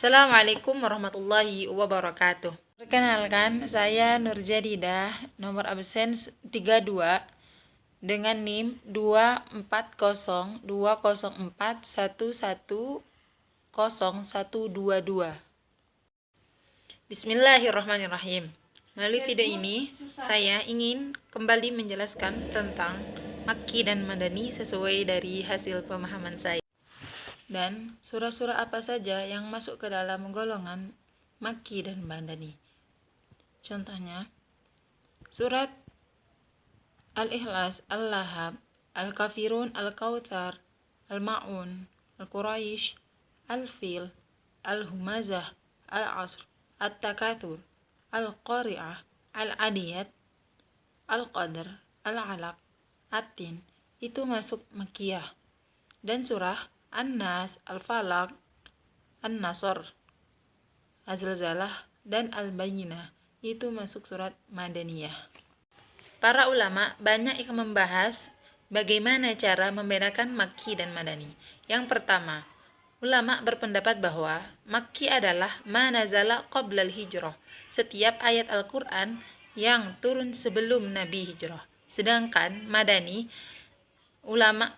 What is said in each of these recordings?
Assalamualaikum warahmatullahi wabarakatuh. Perkenalkan, saya Nurjadidah, nomor absen 32 dengan NIM 24020411022. Bismillahirrahmanirrahim. Melalui video ini, saya ingin kembali menjelaskan tentang Makki dan Madani sesuai dari hasil pemahaman saya. Dan surah-surah apa saja yang masuk ke dalam golongan Makki dan Madani. Contohnya, surat Al-Ikhlas, Al-Lahab, Al-Kafirun, Al-Kautsar, Al-Ma'un, Al-Quraisy, Al-Fil, Al-Humazah, Al-Asr, At-Takatsur, Al-Qari'ah, Al-Adiyat, Al-Qadr, Al-Alaq, At-Tin, itu masuk Makkiyah. Dan surah An-Nas, Al-Falaq, An-Nasr, Az-Zalzalah, dan Al-Bayyinah itu masuk surat Madaniyah. Para ulama banyak yang membahas bagaimana cara membedakan Makki dan Madani. Yang pertama, ulama berpendapat bahwa Makki adalah ma nazala qabla al-hijrah, setiap ayat Al-Quran yang turun sebelum Nabi hijrah. Sedangkan Madani, ulama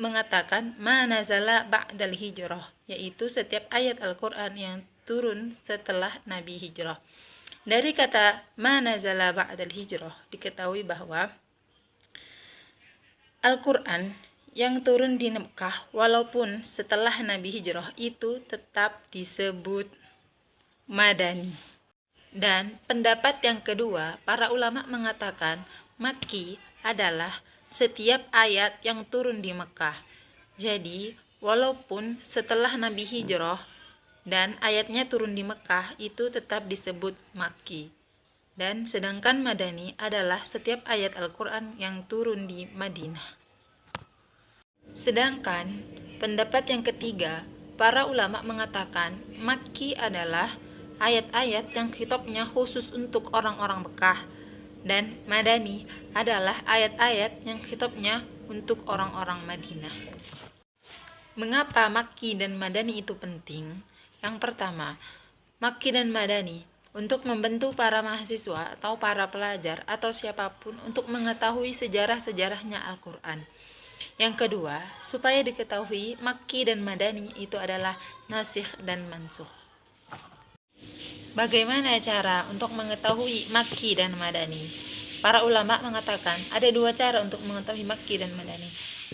mengatakan ma nazala ba'dal hijrah, yaitu setiap ayat Al-Quran yang turun setelah Nabi hijrah. Dari kata ma nazala ba'dal hijrah diketahui bahwa Al-Quran yang turun di Mekah walaupun setelah Nabi hijrah itu tetap disebut Madani. Dan pendapat yang kedua, para ulama mengatakan Makki adalah setiap ayat yang turun di Mekah. Jadi, walaupun setelah Nabi hijrah dan ayatnya turun di Mekah, itu tetap disebut Makki. Dan sedangkan Madani adalah setiap ayat Al-Quran yang turun di Madinah. Sedangkan pendapat yang ketiga, para ulama mengatakan Makki adalah ayat-ayat yang khitabnya khusus untuk orang-orang Mekah. Dan Madani adalah ayat-ayat yang khitabnya untuk orang-orang Madinah. Mengapa Makki dan Madani itu penting? Yang pertama, Makki dan Madani untuk membantu para mahasiswa atau para pelajar atau siapapun untuk mengetahui sejarah-sejarahnya Al-Quran. Yang kedua, supaya diketahui Makki dan Madani itu adalah nasikh dan mansukh. Bagaimana cara untuk mengetahui Makki dan Madani? Para ulama mengatakan ada dua cara untuk mengetahui Makki dan Madani,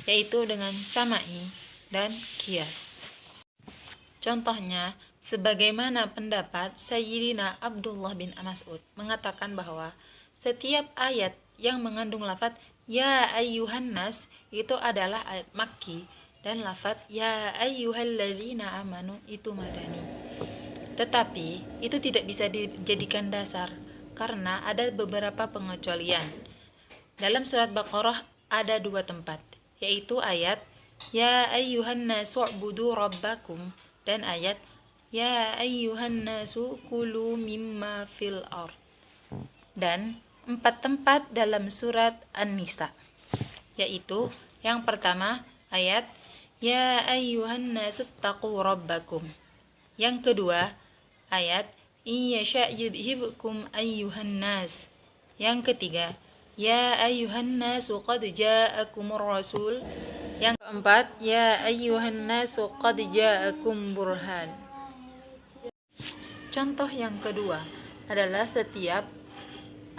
yaitu dengan sama'i dan qiyas. Contohnya, sebagaimana pendapat Sayyidina Abdullah bin Mas'ud mengatakan bahwa setiap ayat yang mengandung lafaz ya ayyuhan nas itu adalah ayat Makki, dan lafaz ya ayyuhalladzina amanu itu Madani. Tetapi itu tidak bisa dijadikan dasar karena ada beberapa pengecualian. Dalam surat Baqarah ada dua tempat, yaitu ayat ya ayyuhan nasu u'budu rabbakum dan ayat ya ayyuhan nasu kulu mimma fil ard. Dan 4 tempat dalam surat An-Nisa, yaitu yang pertama ayat ya ayyuhan nasu taqu rabbakum. Yang kedua ayat iyyasha yudhibkum ayyuhan nas. Yang ketiga ya ayyuhan nasu qad ja'akumur rasul. Yang keempat ya ayyuhan nasu qad ja'akum burhan. Contoh yang kedua adalah setiap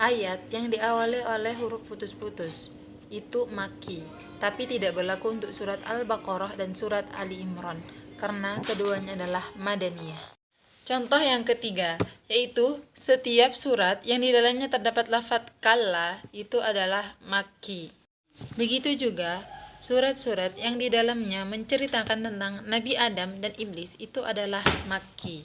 ayat yang diawali oleh huruf putus-putus itu Makki, tapi tidak berlaku untuk surat Al-Baqarah dan surat Ali Imran karena keduanya adalah Madaniyah. Contoh yang ketiga, yaitu setiap surat yang di dalamnya terdapat lafaz kalla itu adalah Makki. Begitu juga surat-surat yang di dalamnya menceritakan tentang Nabi Adam dan Iblis itu adalah Makki.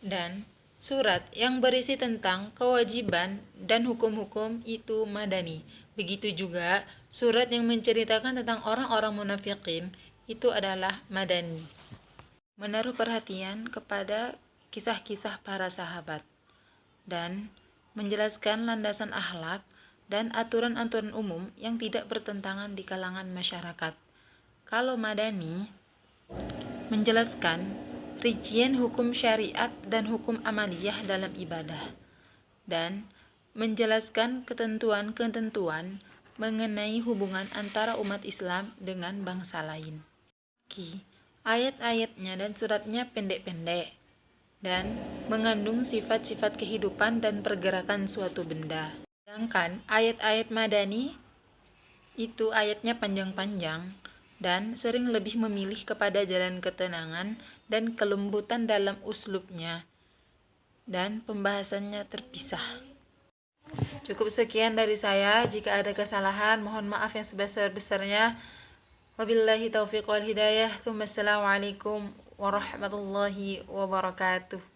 Dan surat yang berisi tentang kewajiban dan hukum-hukum itu Madani. Begitu juga surat yang menceritakan tentang orang-orang munafikin itu adalah Madani. Menaruh perhatian kepada kisah-kisah para sahabat dan menjelaskan landasan akhlak dan aturan-aturan umum yang tidak bertentangan di kalangan masyarakat. Kalau Madani menjelaskan rincian hukum syariat dan hukum amaliyah dalam ibadah, dan menjelaskan ketentuan-ketentuan mengenai hubungan antara umat Islam dengan bangsa lain. Ayat-ayatnya dan suratnya pendek-pendek dan mengandung sifat-sifat kehidupan dan pergerakan suatu benda. Sedangkan ayat-ayat Madani itu ayatnya panjang-panjang dan sering lebih memilih kepada jalan ketenangan dan kelembutan dalam uslubnya, dan pembahasannya terpisah. Cukup sekian dari saya. Jika ada kesalahan, mohon maaf yang sebesar-besarnya. Wabillahi taufiq wal hidayah. Assalamualaikum warahmatullahi wabarakatuh.